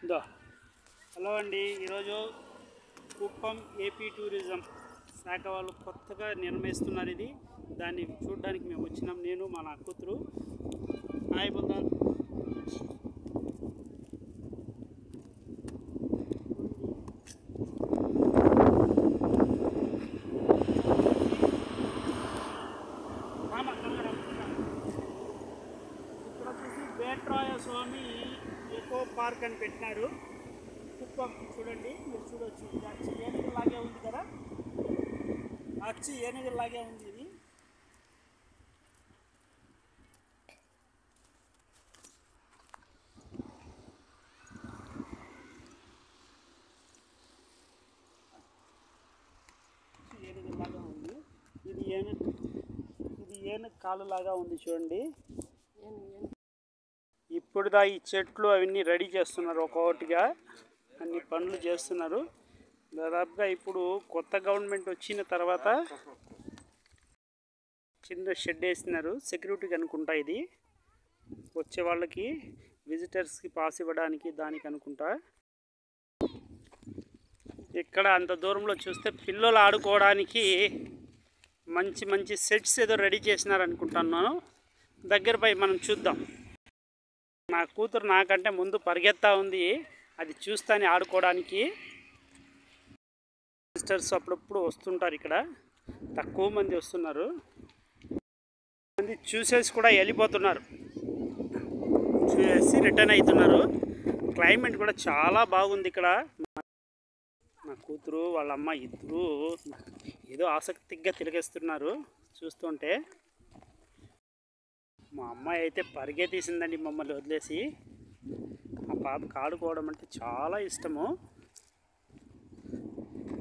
దా hello అండి, ఈరోజు Kuppam AP tourism శాఖ వాళ్ళు కొత్తగా నిర్మిస్తున్నారు. ఇది దాన్ని చూడడానికి మేము వచ్చినాం. నేను మా నా కూతురు. హాయ్ బుల్దా. ఇక్కడ వచ్చేసి వేట్రాయ స్వామి ఎకో పార్క్ అని పెట్టినారు. కుప్పం చూడండి, మీరు చూడవచ్చు. ఇది అచ్చి ఏనుగులాగే ఉంది కదా, అచ్చి ఏనుగులాగే ఉంది ఇది. ఏనుగులాగా ఉంది ఇది. ఏనుగు కాలు లాగా ఉంది చూడండి. ఇప్పుడుదా ఈ చెట్లు అవన్నీ రెడీ చేస్తున్నారు, ఒక్కొక్కటిగా అన్ని పనులు చేస్తున్నారు. దాదాపుగా ఇప్పుడు కొత్త గవర్నమెంట్ వచ్చిన తర్వాత చిన్న షెడ్ వేస్తున్నారు, సెక్యూరిటీకి అనుకుంటా. ఇది వచ్చే వాళ్ళకి విజిటర్స్కి పాస్ ఇవ్వడానికి దానికి అనుకుంటా. ఇక్కడ అంత దూరంలో చూస్తే పిల్లలు ఆడుకోవడానికి మంచి మంచి సెట్స్ ఏదో రెడీ చేసినారు అనుకుంటున్నాను. దగ్గర పోయి మనం చూద్దాం. నా కూతురు నాకంటే ముందు పరిగెత్తా ఉంది, అది చూస్తానే ఆడుకోవడానికి. విజిటర్స్ అప్పుడప్పుడు వస్తుంటారు, ఇక్కడ తక్కువ మంది వస్తున్నారు. మంది చూసేసి కూడా వెళ్ళిపోతున్నారు, చూసేసి రిటర్న్ అవుతున్నారు. క్లైమేట్ కూడా చాలా బాగుంది ఇక్కడ. నా కూతురు వాళ్ళ అమ్మ ఇద్దరు ఏదో ఆసక్తిగా తిరిగేస్తున్నారు చూస్తుంటే. మా అమ్మాయి అయితే పరిగెత్తేసిందండి మమ్మల్ని వదిలేసి. మా పాపకి ఆడుకోవడం అంటే చాలా ఇష్టము.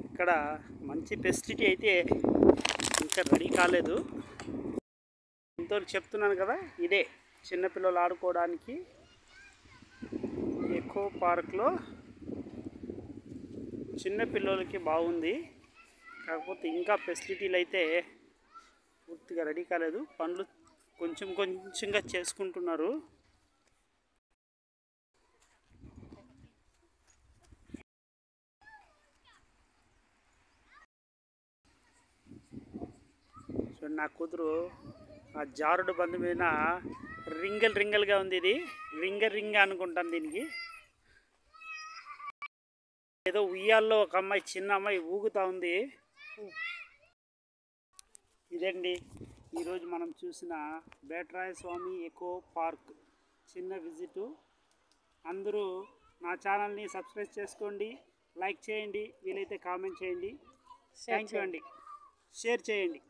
ఇక్కడ మంచి ఫెసిలిటీ అయితే ఇంకా రెడీ కాలేదు. ఇంతవరకు చెప్తున్నాను కదా, ఇదే చిన్నపిల్లలు ఆడుకోవడానికి ఎకో పార్క్లో చిన్నపిల్లలకి బాగుంది. కాకపోతే ఇంకా ఫెసిలిటీలు అయితే పూర్తిగా రెడీ కాలేదు, పనులు కొంచెం కొంచెంగా చేసుకుంటున్నారు. చూడండి, నా కూతురు ఆ జారుడు బంధు మీద రింగల్గా ఉంది. ఇది రింగ అనుకుంటాను దీనికి. ఏదో ఉయ్యాల్లో ఒక అమ్మాయి, చిన్న అమ్మాయి ఊగుతూ ఉంది. ఇదండి ఈరోజు మనం చూసిన వేట్రాయ స్వామి ఎకో పార్క్ చిన్న విజిటు. అందరూ నా ఛానల్ని సబ్స్క్రైబ్ చేసుకోండి, లైక్ చేయండి, వీలైతే కామెంట్ చేయండి. థ్యాంక్ యూ అండి, షేర్ చేయండి.